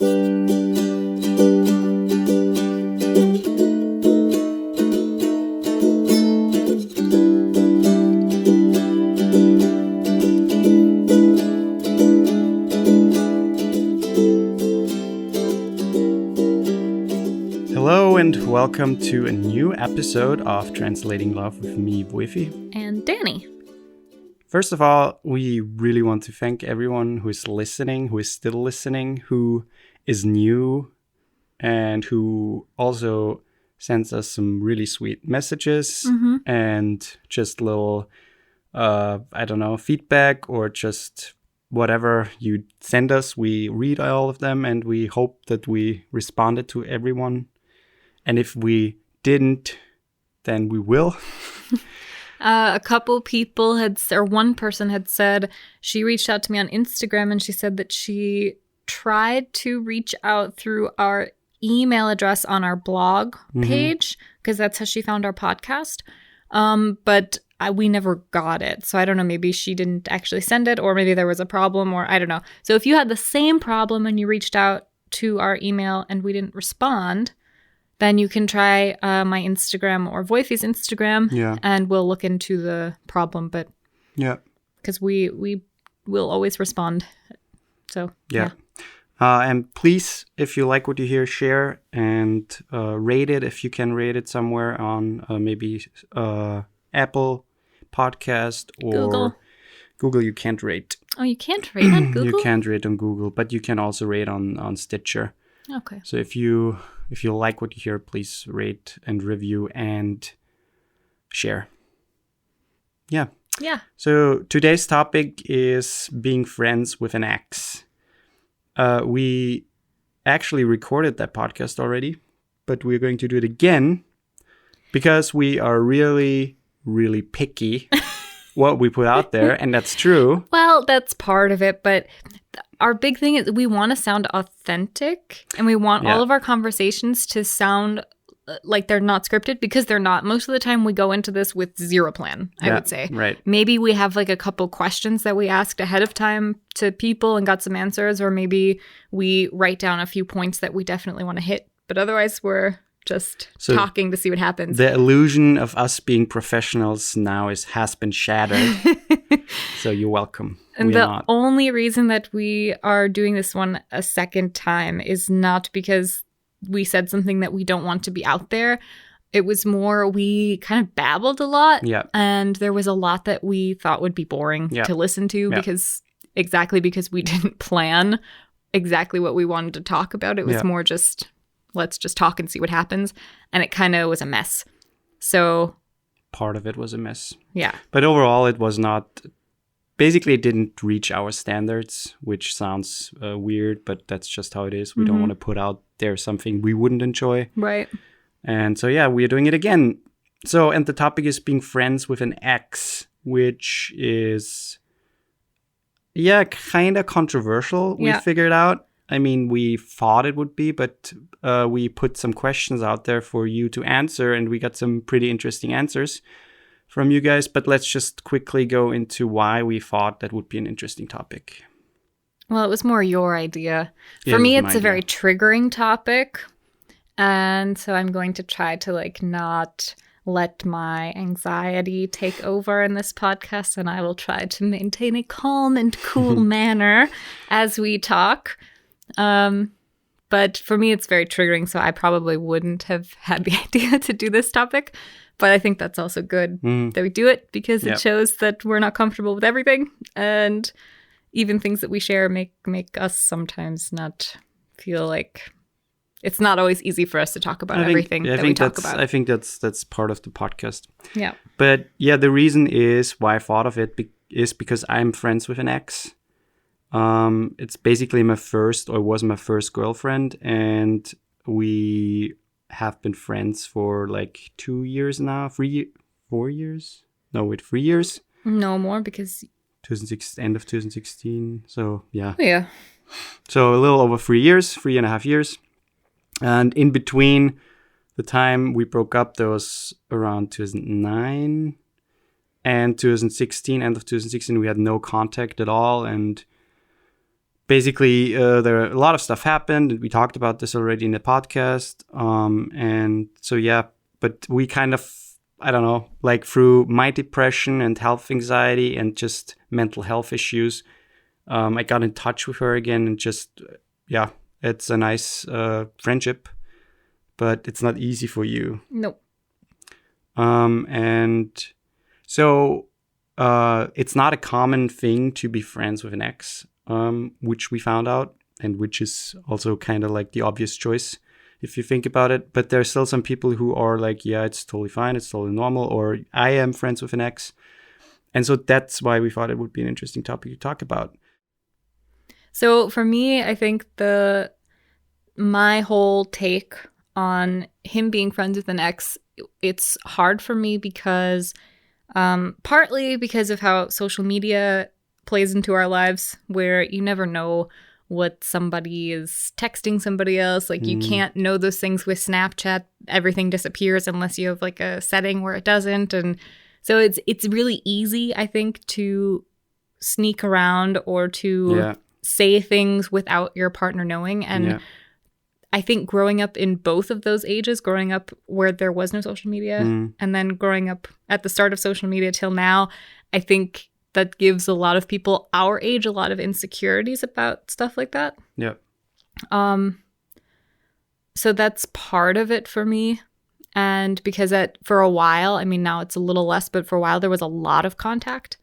Hello and welcome to a new episode of Translating Love with me, Wolfie. And Danny. First of all, we really want to thank everyone who is listening, who is still listening, who is new, and who also sends us some really sweet messages and just little, feedback or just whatever you send us. We read all of them and we hope that we responded to everyone. And if we didn't, then we will. A couple people one person had said she reached out to me on Instagram and she said that she tried to reach out through our email address on our blog page because that's how she found our podcast. But we never got it. So I don't know, maybe she didn't actually send it or maybe there was a problem or I don't know. So if you had the same problem and you reached out to our email and we didn't respond, then you can try my Instagram or Voify's Instagram, and we'll look into the problem. But because we will always respond. So and please, if you like what you hear, share and rate it if you can rate it somewhere on maybe Apple Podcast or Google. You can't rate. Oh, you can't rate on Google? You can't rate on Google, but you can also rate on Stitcher. Okay. So if you like what you hear, please rate and review and share. Yeah. So today's topic is being friends with an ex. We actually recorded that podcast already, but we're going to do it again because we are really, really picky what we put out there, and that's true. Well, that's part of it, but our big thing is we want to sound authentic and we want all of our conversations to sound like they're not scripted because they're not. Most of the time we go into this with zero plan, I would say. Right. Maybe we have like a couple questions that we asked ahead of time to people and got some answers, or maybe we write down a few points that we definitely want to hit. But otherwise we're just talking to see what happens. The illusion of us being professionals now has been shattered. So you're welcome. And the only reason that we are doing this one a second time is not because we said something that we don't want to be out there. It was more we kind of babbled a lot. Yeah. And there was a lot that we thought would be boring to listen to because we didn't plan exactly what we wanted to talk about. It was more just, let's just talk and see what happens. And it kind of was a mess. So part of it was a mess. Yeah. But overall, it was not... Basically, it didn't reach our standards, which sounds weird, but that's just how it is. We don't want to put out there something we wouldn't enjoy. Right. And so, we are doing it again. So, and the topic is being friends with an ex, which is, kind of controversial, we figured out. I mean, we thought it would be, but we put some questions out there for you to answer, and we got some pretty interesting answers from you guys, but let's just quickly go into why we thought that would be an interesting topic. Well, it was more your idea. For me, it's a very triggering topic. And so I'm going to try to not let my anxiety take over in this podcast. And I will try to maintain a calm and cool manner as we talk. But for me, it's very triggering. So I probably wouldn't have had the idea to do this topic. But I think that's also good that we do it because it shows that we're not comfortable with everything. And even things that we share make us sometimes not feel like it's not always easy for us to talk about everything that we talk about. I think that's part of the podcast. Yeah. But the reason is why I thought of it is because I'm friends with an ex. It's basically was my first girlfriend, and we have been friends for 2 years now. 4 years? No, wait, 3 years? No more because... End of 2016. So, yeah. Yeah. So, a little over 3.5 years. And in between the time we broke up, there was around 2009 and 2016, end of 2016, we had no contact at all. And basically, there a lot of stuff happened, and we talked about this already in the podcast. And so, yeah, but we kind of, I don't know, like through my depression and health anxiety and just mental health issues, I got in touch with her again, and just, yeah, it's a nice friendship, but it's not easy for you. Nope. And so it's not a common thing to be friends with an ex, which we found out, and which is also kind of like the obvious choice if you think about it. But there are still some people who are like, yeah, it's totally fine, it's totally normal, or I am friends with an ex. And so that's why we thought it would be an interesting topic to talk about. So for me, I think my whole take on him being friends with an ex, it's hard for me because partly because of how social media plays into our lives, where you never know what somebody is texting somebody else. Like, you can't know those things with Snapchat. Everything disappears unless you have like a setting where it doesn't. And so it's really easy, I think, to sneak around or to say things without your partner knowing. And I think growing up in both of those ages, growing up where there was no social media and then growing up at the start of social media till now, I think that gives a lot of people our age a lot of insecurities about stuff like that. Yeah. So that's part of it for me. And because for a while, I mean, now it's a little less, but for a while there was a lot of contact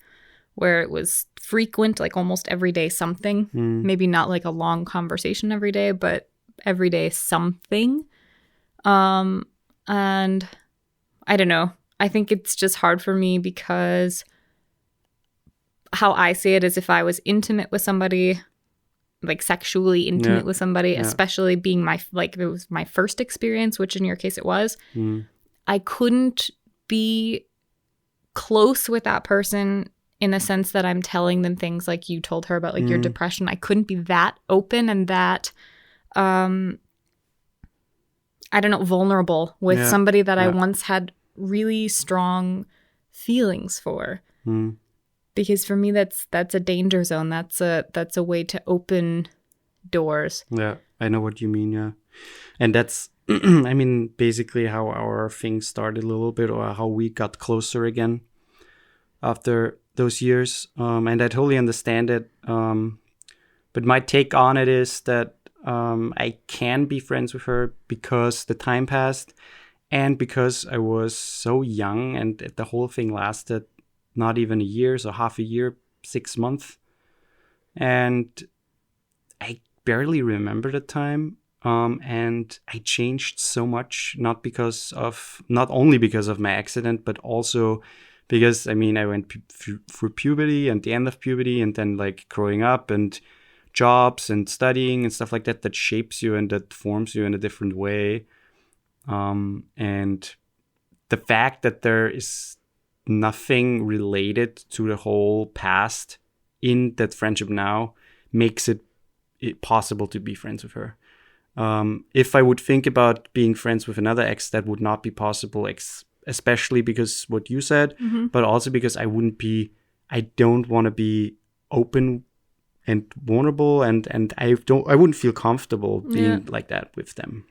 where it was frequent, like almost every day something. Maybe not like a long conversation every day, but every day something. And I don't know. I think it's just hard for me because how I see it is, if I was intimate with somebody, like sexually intimate with somebody, especially being it was my first experience, which in your case it was, I couldn't be close with that person in a sense that I'm telling them things like you told her about like your depression. I couldn't be that open and that I don't know, vulnerable with somebody that I once had really strong feelings for. Because for me, that's a danger zone. That's a way to open doors. Yeah, I know what you mean. Yeah, and that's I mean, basically how our thing started a little bit, or how we got closer again after those years. And I totally understand it. But my take on it is that I can be friends with her because the time passed, and because I was so young, and the whole thing lasted not even a year, so half a year, 6 months. And I barely remember the time. And I changed so much, not only because of my accident, but also because, I mean, I went through puberty and the end of puberty, and then like growing up and jobs and studying and stuff like that shapes you and that forms you in a different way. And the fact that there is nothing related to the whole past in that friendship now makes it possible to be friends with her. If I would think about being friends with another ex, that would not be possible, especially because what you said, but also because I don't want to be open and vulnerable, and I wouldn't feel comfortable being like that with them.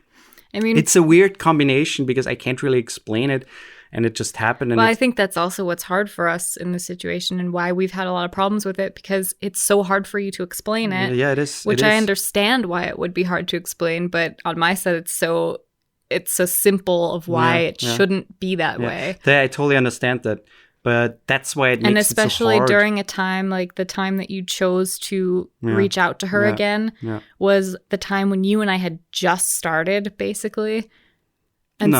I mean, it's a weird combination because I can't really explain it, and it just happened. And I think that's also what's hard for us in this situation, and why we've had a lot of problems with it, because it's so hard for you to explain it. Yeah, it is. Which I understand why it would be hard to explain, but on my side, it's so simple of why it shouldn't be that way. Yeah, I totally understand that. But that's why it makes it so hard. And especially during a time like the time that you chose to reach out to her again was the time when you and I had just started, basically. And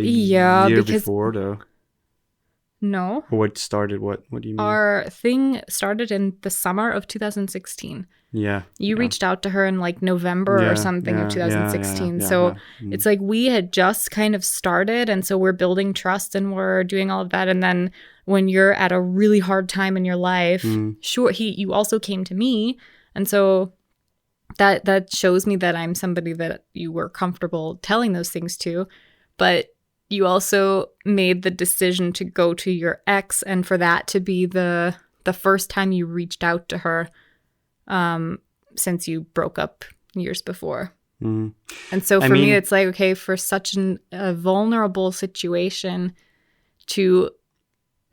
year before, though. No. What started? What do you mean? Our thing started in the summer of 2016. Yeah. You reached out to her in like November or something of 2016. So it's like we had just kind of started. And so we're building trust and we're doing all of that. And then when you're at a really hard time in your life, sure, you also came to me. And so that shows me that I'm somebody that you were comfortable telling those things to. But you also made the decision to go to your ex, and for that to be the first time you reached out to her, since you broke up years before. And so for me, it's like, okay, for such a vulnerable situation to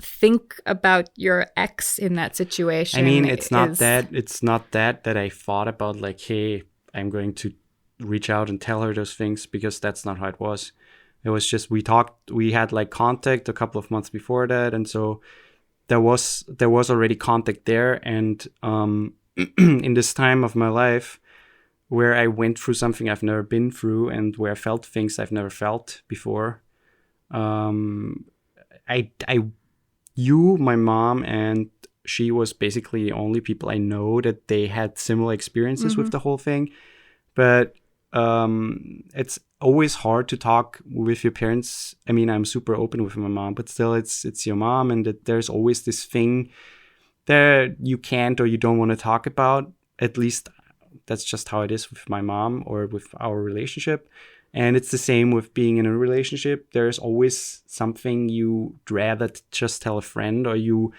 think about your ex in that situation. I mean, it's not that I thought about like, hey, I'm going to reach out and tell her those things, because that's not how it was. It was just we had like contact a couple of months before that, and so there was already contact there. And in this time of my life where I went through something I've never been through, and where I felt things I've never felt before, you, my mom, and she was basically the only people I know that they had similar experiences with the whole thing. But it's always hard to talk with your parents. I mean, I'm super open with my mom, but still it's your mom, and that there's always this thing that you can't or you don't want to talk about. At least that's just how it is with my mom or with our relationship. And it's the same with being in a relationship. There's always something you'd rather just tell a friend, or you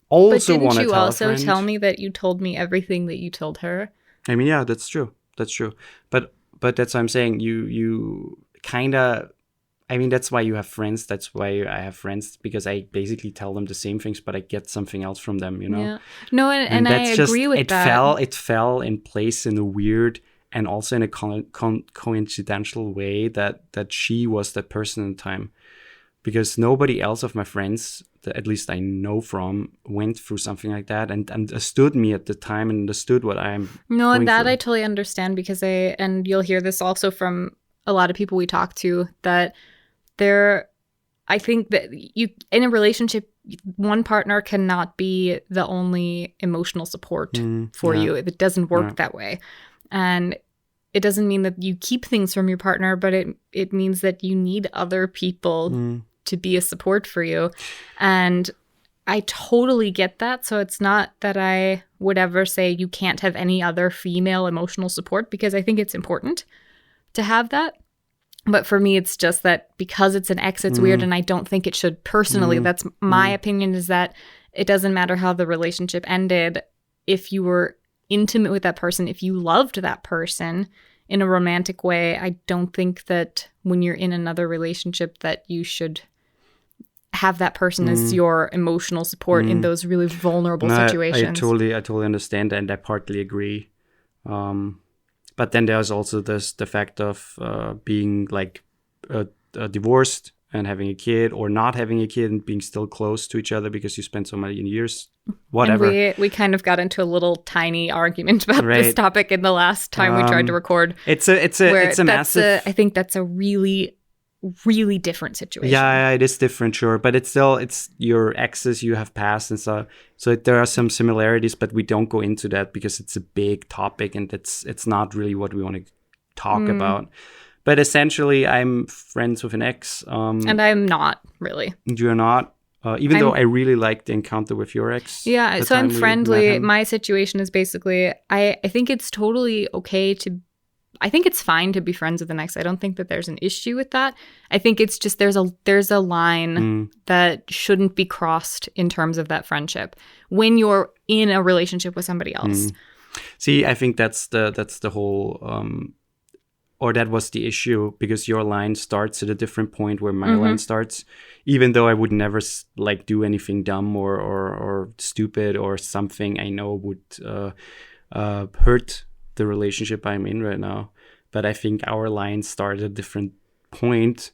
also want to tell a friend. But didn't you also tell me that you told me everything that you told her? I mean, yeah, that's true. That's true. But that's what I'm saying. You kind of, I mean, that's why you have friends. That's why I have friends, because I basically tell them the same things, but I get something else from them, you know? Yeah. No, and I agree with that. It fell in place in a weird and also in a coincidental way that she was that person in time. Because nobody else of my friends, that at least I know from, went through something like that and understood me at the time and understood what I'm No, and that through. I totally understand, because and you'll hear this also from a lot of people we talk to, that I think that you, in a relationship, one partner cannot be the only emotional support for you. It doesn't work that way. And it doesn't mean that you keep things from your partner, but it means that you need other people to be a support for you. And I totally get that. So it's not that I would ever say you can't have any other female emotional support, because I think it's important to have that. But for me, it's just that because it's an ex, it's weird, and I don't think it should personally. That's my opinion, is that it doesn't matter how the relationship ended. If you were intimate with that person, if you loved that person in a romantic way, I don't think that when you're in another relationship that you should have that person as your emotional support in those really vulnerable situations. I totally understand, and I partly agree. But then there's also the fact of being like divorced and having a kid, or not having a kid and being still close to each other because you spent so many years, whatever. And we kind of got into a little tiny argument about this topic in the last time we tried to record. It's a massive. I think that's a really, really different situation. Yeah, it is different, sure, but it's your exes you have passed, and so there are some similarities, but we don't go into that because it's a big topic and it's not really what we want to talk about. But essentially, I'm friends with an ex, and I'm not really. You're not, even though I really liked the encounter with your ex. Yeah, so I'm friendly. My situation is basically, I think it's totally okay to. I think it's fine to be friends with an ex. I don't think that there's an issue with that. I think it's just there's a line that shouldn't be crossed in terms of that friendship when you're in a relationship with somebody else. See, I think that's the whole, or that was the issue, because your line starts at a different point where my line starts. Even though I would never like do anything dumb or stupid or something I know would hurt the relationship I'm in right now, but I think our lines start at a different point.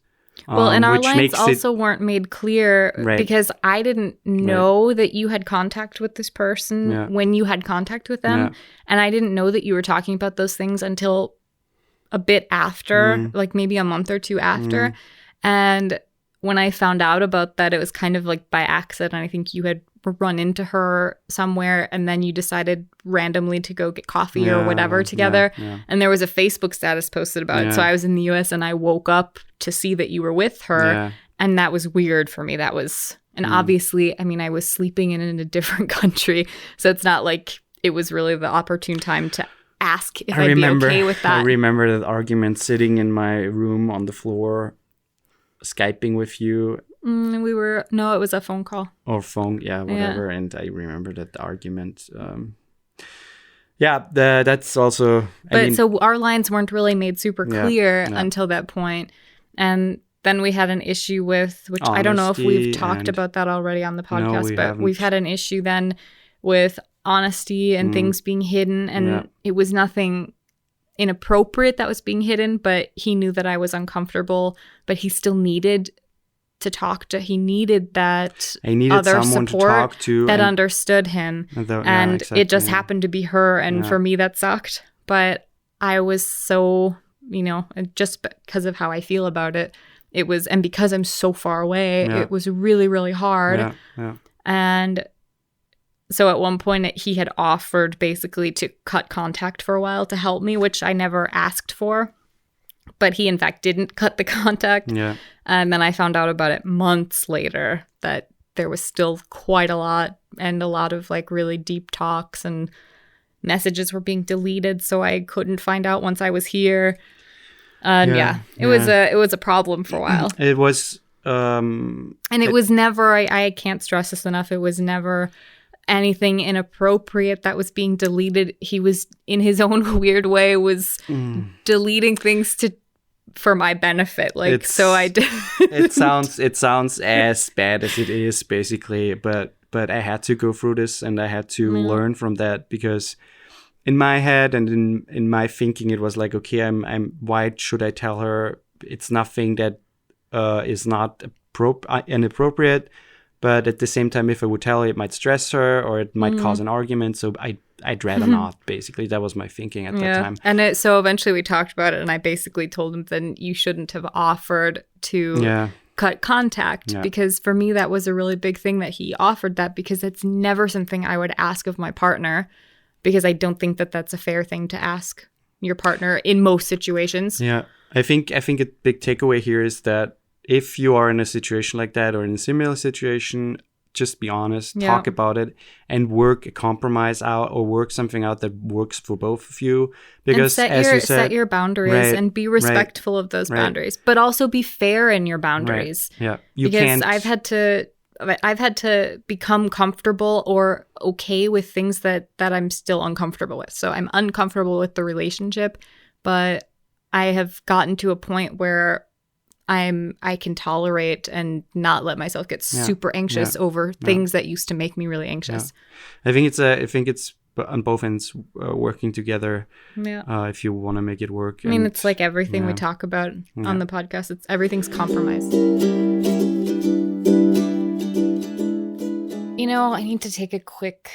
Well, and our lines also weren't made clear because I didn't know that you had contact with this person when you had contact with them, and I didn't know that you were talking about those things until a bit after, like maybe a month or two after. And when I found out about that, it was kind of like by accident. I think you had run into her somewhere, and then you decided randomly to go get coffee or whatever together. And there was a Facebook status posted about it. So I was in the US and I woke up to see that you were with her. And that was weird for me. That was, and obviously, I mean, I was sleeping in a different country. So it's not like it was really the opportune time to ask if I'd be okay with that. I remember that argument, sitting in my room on the floor, Skyping with you. No, it was a phone call. Or phone, whatever. And I remember that argument. Yeah, that's also... so our lines weren't really made super clear until that point. And then we had an issue with, which I don't know if we've talked about that already on the podcast, but we've had an issue then with honesty and things being hidden. And it was nothing inappropriate that was being hidden, but he knew that I was uncomfortable, but he still needed to talk to. He needed that other someone support to talk to that understood him. And it just happened to be her. And for me, that sucked. But I was so, just because of how I feel about it, it was, and because I'm so far away, it was really, really hard. And so at one point he had offered basically to cut contact for a while to help me, which I never asked for. But he, in fact, didn't cut the contact. Yeah. And then I found out about it months later that there was still quite a lot and a lot of like really deep talks and messages were being deleted. So I couldn't find out once I was here. It was a problem for a while. It was. And it was never, I can't stress this enough, it was never anything inappropriate that was being deleted. He was, in his own weird way, was deleting things for my benefit. Like, so I did. it sounds as bad as it is, basically, but I had to go through this and I had to learn from that, because in my head and in my thinking, it was like, okay, why should I tell her? It's nothing that is not inappropriate. But at the same time, if I would tell her, it might stress her or it might cause an argument. So I'd rather not, basically. That was my thinking at that time. And so eventually we talked about it, and I basically told him then you shouldn't have offered to cut contact. Because for me, that was a really big thing that he offered that, because it's never something I would ask of my partner, because I don't think that that's a fair thing to ask your partner in most situations. Yeah, I think a big takeaway here is that if you are in a situation like that or in a similar situation, just be honest, talk about it, and work a compromise out or work something out that works for both of you. Because and set your boundaries and be respectful of those boundaries, but also be fair in your boundaries. Yeah, because I've had to become comfortable or okay with things that I'm still uncomfortable with. So I'm uncomfortable with the relationship, but I have gotten to a point where I can tolerate and not let myself get super anxious over things that used to make me really anxious. I think it's on both ends working together. If you want to make it work. I mean, it's like everything we talk about on the podcast. Everything's compromised. I need to take a quick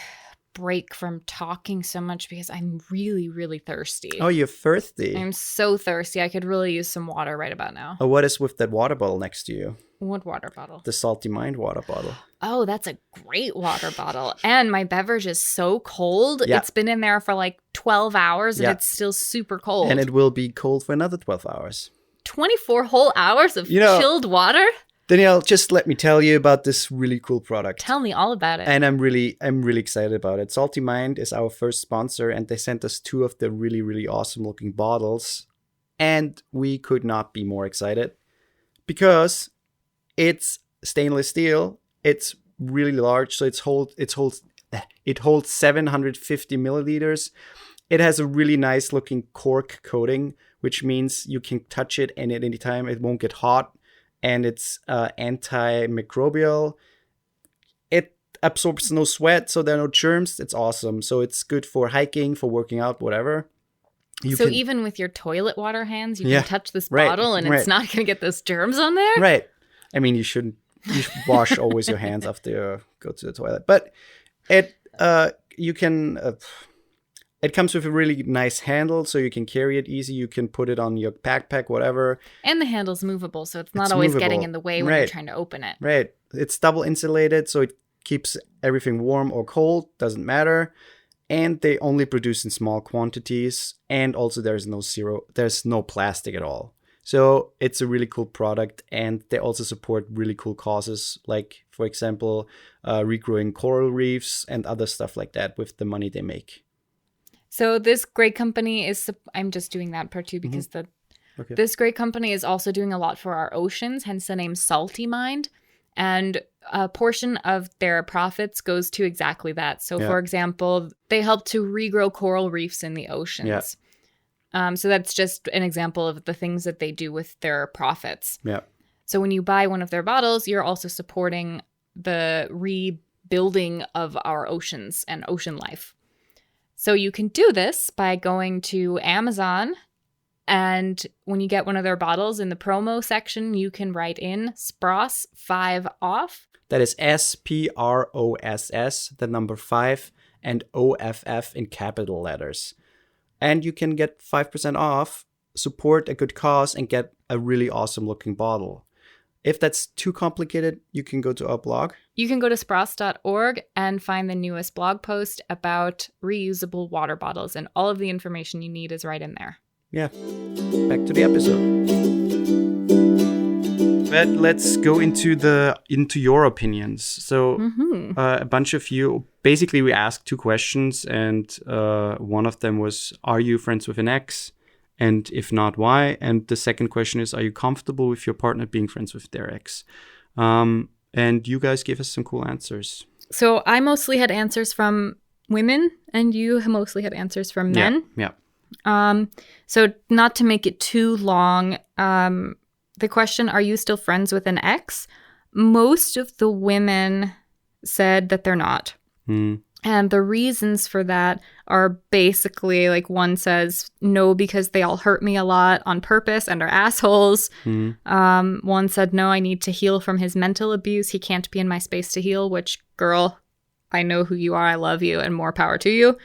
break from talking so much because I'm really, really thirsty. Oh, you're thirsty? I'm so thirsty. I could really use some water right about now. Oh, what is with that water bottle next to you? What water bottle? The Salty Mind water bottle. Oh, that's a great water bottle. And my beverage is so cold. Yeah. It's been in there for like 12 hours and it's still super cold. And it will be cold for another 12 hours. 24 whole hours of chilled water? Danielle, just let me tell you about this really cool product. Tell me all about it. And I'm really excited about it. Salty Mind is our first sponsor, and they sent us 2 of the really, really awesome looking bottles. And we could not be more excited because it's stainless steel. It's really large, so it holds 750 milliliters. It has a really nice looking cork coating, which means you can touch it and at any time it won't get hot. And it's antimicrobial. It absorbs no sweat, so there are no germs. It's awesome. So it's good for hiking, for working out, whatever. Even with your toilet water hands, you can touch this bottle and it's not going to get those germs on there? Right. I mean, you should wash always your hands after you go to the toilet. But it comes with a really nice handle, so you can carry it easy. You can put it on your backpack, whatever. And the handle's movable, so it's not always getting in the way when you're trying to open it. Right. It's double insulated, so it keeps everything warm or cold. Doesn't matter. And they only produce in small quantities. And also there's no plastic at all. So it's a really cool product. And they also support really cool causes, like, for example, regrowing coral reefs and other stuff like that with the money they make. So this great company I'm just doing that part too because this great company is also doing a lot for our oceans, hence the name Salty Mind. And a portion of their profits goes to exactly that. So, for example, they help to regrow coral reefs in the oceans. So that's just an example of the things that they do with their profits. So when you buy one of their bottles, you're also supporting the rebuilding of our oceans and ocean life. So you can do this by going to Amazon, and when you get one of their bottles in the promo section, you can write in SPROSS 5 off. That is SPROSS, the number 5, and OFF in capital letters. And you can get 5% off, support a good cause, and get a really awesome looking bottle. If that's too complicated, you can go to our blog. You can go to spross.org and find the newest blog post about reusable water bottles, and all of the information you need is right in there. Yeah. Back to the episode. But let's go into your opinions. So a bunch of you, basically we asked 2 questions, and one of them was, are you friends with an ex? And if not, why? And the second question is, are you comfortable with your partner being friends with their ex? And you guys gave us some cool answers. So I mostly had answers from women, and you mostly had answers from men. Yeah. So not to make it too long, the question, are you still friends with an ex? Most of the women said that they're not. And the reasons for that are basically, like, one says no because they all hurt me a lot on purpose and are assholes. One said, no, I need to heal from his mental abuse. He can't be in my space to heal, which, girl, I know who you are. I love you, and more power to you.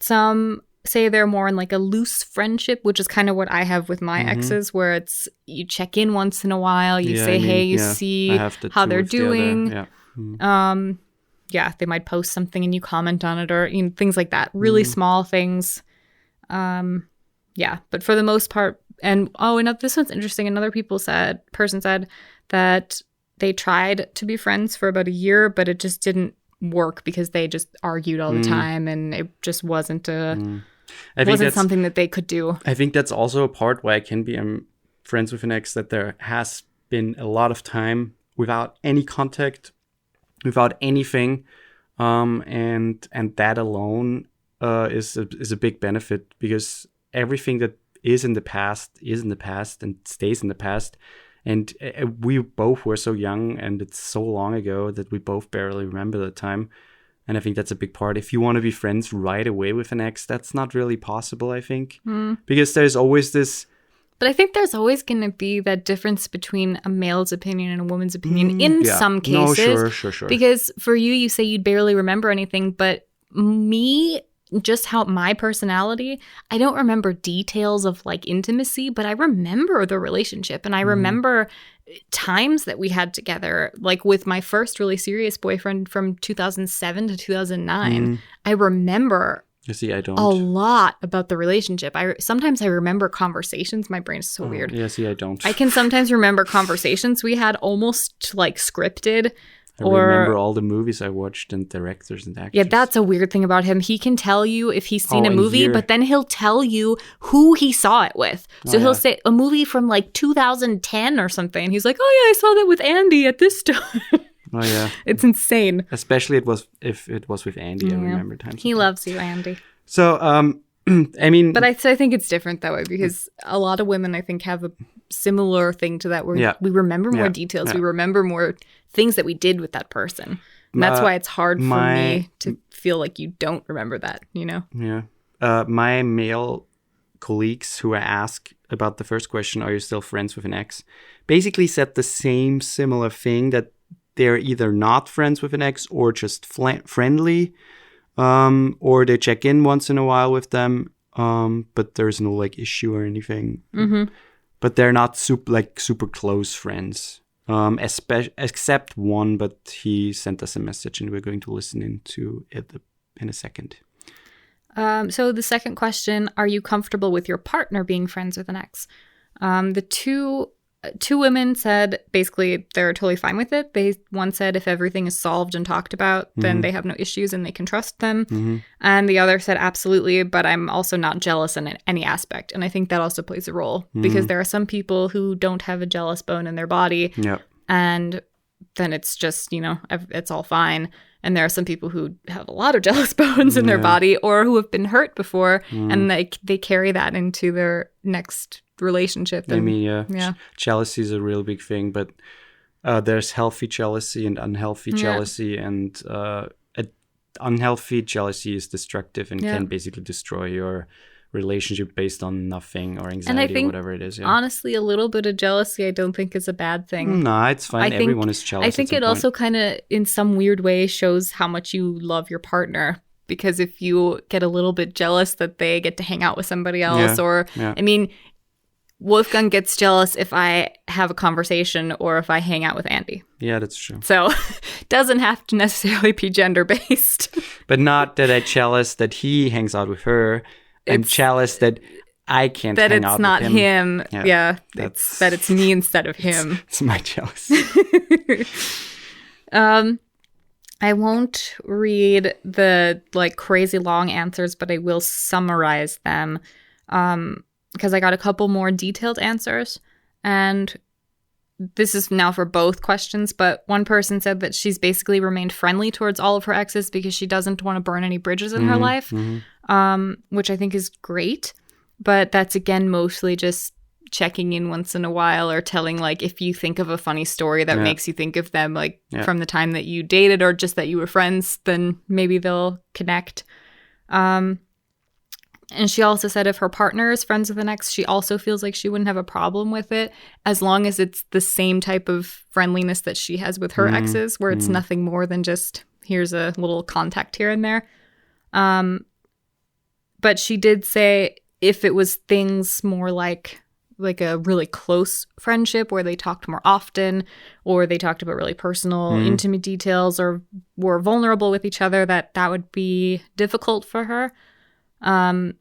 Some say they're more in like a loose friendship, which is kind of what I have with my exes, where it's you check in once in a while, you say, hey, you see how they're doing. They might post something and you comment on it, or things like that. Really small things. But for the most part, and this one's interesting. Another person said that they tried to be friends for about a year, but it just didn't work because they just argued all the time, and it just wasn't something that they could do. I think that's also a part why I can be friends with an ex, that there has been a lot of time without any contact, without anything, and that alone is a big benefit, because everything that is in the past and stays in the past. And we both were so young, and it's so long ago that we both barely remember the time. And I think that's a big part. If you want to be friends right away with an ex, that's not really possible, I think. Because there's always this... But I think there's always going to be that difference between a male's opinion and a woman's opinion in some cases. No, sure. Because for you say you'd barely remember anything, but me... just how my personality, I don't remember details of like intimacy, but I remember the relationship, and I remember times that we had together, like with my first really serious boyfriend from 2007 to 2009. I remember I don't. a lot about the relationship. Sometimes I remember conversations. My brain is so weird. I don't. I can sometimes remember conversations we had almost like scripted. I remember all the movies I watched and directors and actors. Yeah, that's a weird thing about him. He can tell you if he's seen a movie, but then he'll tell you who he saw it with. So he'll say a movie from like 2010 or something. He's like, oh yeah, I saw that with Andy at this time. Oh yeah. It's insane. Especially if it was with Andy, I remember times. He loves you, Andy. So, I mean... But I think it's different that way, because a lot of women, I think, have a similar thing to that, where we remember more details. We remember more things that we did with that person. And that's why it's hard for me to feel like you don't remember that, you know? Yeah. My male colleagues who I asked about the first question, are you still friends with an ex, basically said the same similar thing, that they're either not friends with an ex or just friendly, or they check in once in a while with them, but there's no like issue or anything. But they're not super close friends, except one, but he sent us a message and we're going to listen into it in a second. So the second question, are you comfortable with your partner being friends with an ex? The two two women said basically they're totally fine with it. One said if everything is solved and talked about, then they have no issues and they can trust them. And the other said absolutely, but I'm also not jealous in any aspect. And I think that also plays a role because there are some people who don't have a jealous bone in their body. Yep. And then it's just, it's all fine. And there are some people who have a lot of jealous bones in their body or who have been hurt before and they carry that into their next relationship. I mean, jealousy is a real big thing, but there's healthy jealousy and unhealthy jealousy, and unhealthy jealousy is destructive and can basically destroy your relationship based on nothing or anxiety, and I think, or whatever it is. Honestly, a little bit of jealousy I don't think is a bad thing. No, it's fine. Everyone is jealous. I think it also kind of, in some weird way, shows how much you love your partner. Because if you get a little bit jealous that they get to hang out with somebody else, I mean, Wolfgang gets jealous if I have a conversation or if I hang out with Andy. Yeah, that's true. So it doesn't have to necessarily be gender-based. But not that I'm jealous that he hangs out with her. I'm jealous that I can't hang out with him. That it's not him. Yeah, that it's me instead of him. It's my jealousy. I won't read the crazy long answers, but I will summarize them because I got a couple more detailed answers. And this is now for both questions, but one person said that she's basically remained friendly towards all of her exes because she doesn't want to burn any bridges in her life, which I think is great. But that's, again, mostly just checking in once in a while or telling, if you think of a funny story that makes you think of them, from the time that you dated or just that you were friends, then maybe they'll connect. And she also said if her partner is friends with an ex, she also feels like she wouldn't have a problem with it as long as it's the same type of friendliness that she has with her exes, where it's nothing more than just here's a little contact here and there. But she did say if it was things more like a really close friendship where they talked more often or they talked about really personal, intimate details or were vulnerable with each other, that would be difficult for her. And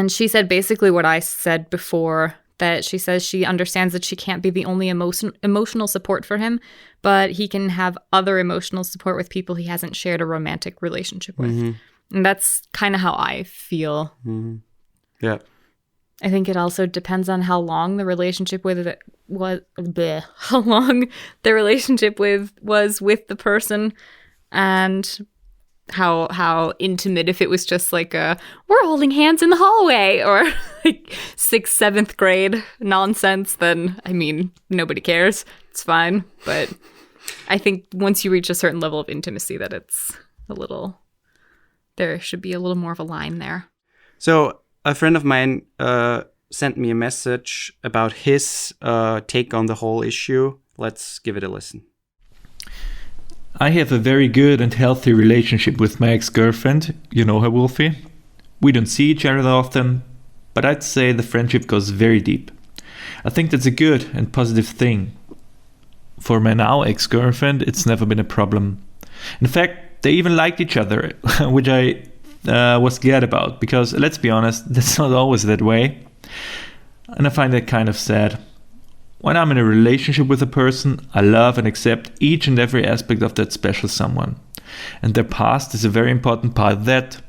she said basically what I said before, that she says she understands that she can't be the only emotional support for him, but he can have other emotional support with people he hasn't shared a romantic relationship with. And that's kind of how I feel. Yeah. I think it also depends on how long the relationship was with the person, and how intimate. If it was just we're holding hands in the hallway or 6th, 7th grade nonsense, then I mean nobody cares. It's fine. But I think once you reach a certain level of intimacy, that it's there should be a little more of a line there. So a friend of mine sent me a message about his take on the whole issue. Let's give it a listen. I have a very good and healthy relationship with my ex-girlfriend. You know her, Wolfie. We don't see each other often, but I'd say the friendship goes very deep. I think that's a good and positive thing. For my now ex-girlfriend, it's never been a problem. In fact, they even liked each other, which I was glad about, because let's be honest, that's not always that way. And I find that kind of sad. When I'm in a relationship with a person, I love and accept each and every aspect of that special someone. And their past is a very important part of that.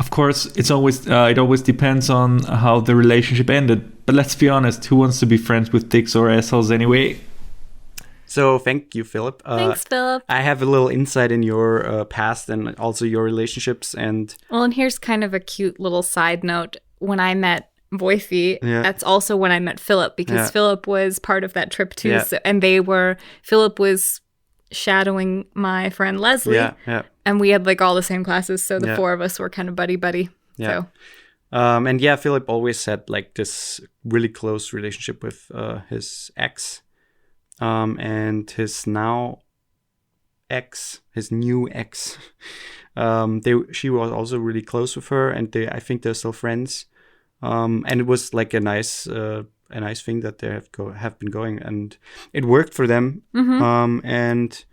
Of course, it always depends on how the relationship ended. But let's be honest, who wants to be friends with dicks or assholes anyway? So thank you, Philip. Thanks, Philip. I have a little insight in your past and also your relationships. And here's kind of a cute little side note. When I met Voifi, that's also when I met Philip, because Philip was part of that trip too. So, and Philip was shadowing my friend Leslie, and we had all the same classes, so the four of us were kind of buddy. So and Philip always had this really close relationship with his ex, and his new ex. She was also really close with her, and I think they're still friends. And it was a nice thing that they have been going, and it worked for them. And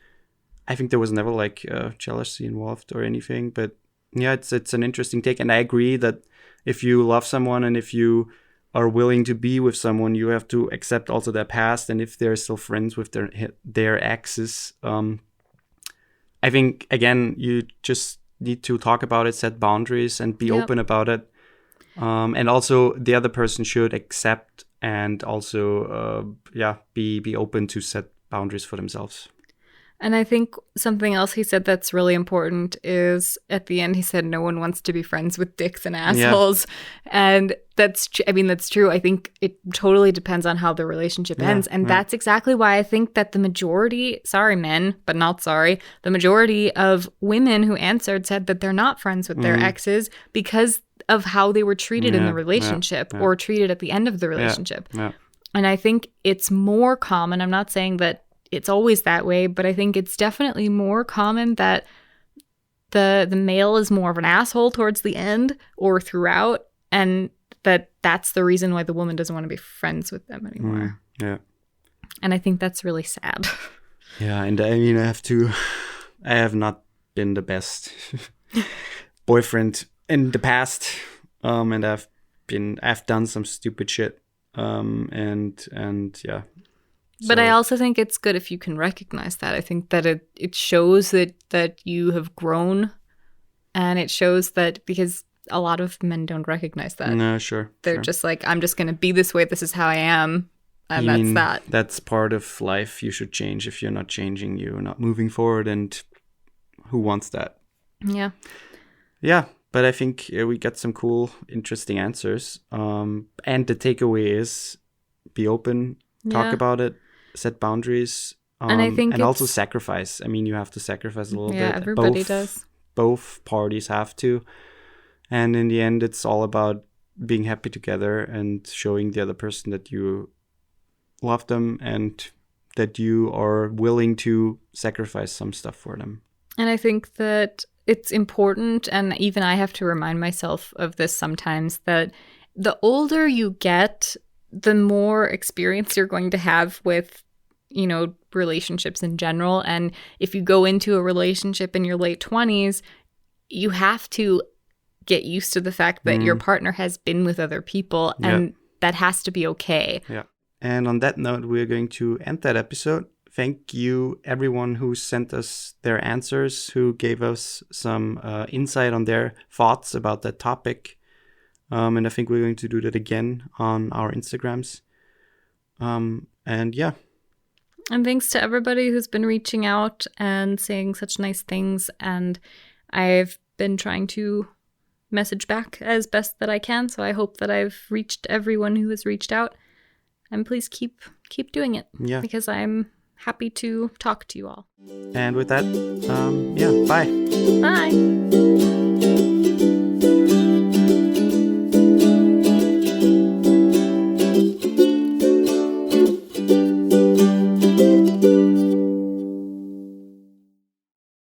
I think there was never jealousy involved or anything. But it's an interesting take, and I agree that if you love someone and if you are willing to be with someone, you have to accept also their past, and if they're still friends with their exes, I think again you just need to talk about it, set boundaries, and be open about it. And also the other person should accept and also be open to set boundaries for themselves. And I think something else he said that's really important is at the end he said no one wants to be friends with dicks and assholes. And that's true. I think it totally depends on how the relationship ends. And that's exactly why I think that the majority, sorry men, but not sorry, the majority of women who answered said that they're not friends with their exes because of how they were treated in the relationship or treated at the end of the relationship. And I think it's more common. I'm not saying that it's always that way, but I think it's definitely more common that the male is more of an asshole towards the end or throughout, and that's the reason why the woman doesn't want to be friends with them anymore. And I think that's really sad. Yeah, and I mean, I have not been the best boyfriend in the past, and I've done some stupid shit, and yeah. But I also think it's good if you can recognize that. I think that it shows that you have grown, and it shows that because a lot of men don't recognize that. No, sure. They're just like, I'm just going to be this way. This is how I am. And that's that. That's part of life. You should change. If you're not changing, you're not moving forward. And who wants that? Yeah. Yeah. But I think we got some cool, interesting answers. And the takeaway is be open, talk about it. Set boundaries, and I think also sacrifice. I mean, you have to sacrifice a little bit. Yeah, everybody does. Both parties have to. And in the end, it's all about being happy together and showing the other person that you love them and that you are willing to sacrifice some stuff for them. And I think that it's important, and even I have to remind myself of this sometimes, that the older you get, the more experience you're going to have with, relationships in general. And if you go into a relationship in your late 20s, you have to get used to the fact that your partner has been with other people, and that has to be okay. Yeah. And on that note, we're going to end that episode. Thank you, everyone who sent us their answers, who gave us some insight on their thoughts about that topic. And I think we're going to do that again on our Instagrams. And yeah. And thanks to everybody who's been reaching out and saying such nice things. And I've been trying to message back as best that I can. So I hope that I've reached everyone who has reached out. And please keep doing it. Yeah. Because I'm happy to talk to you all. And with that, bye. Bye.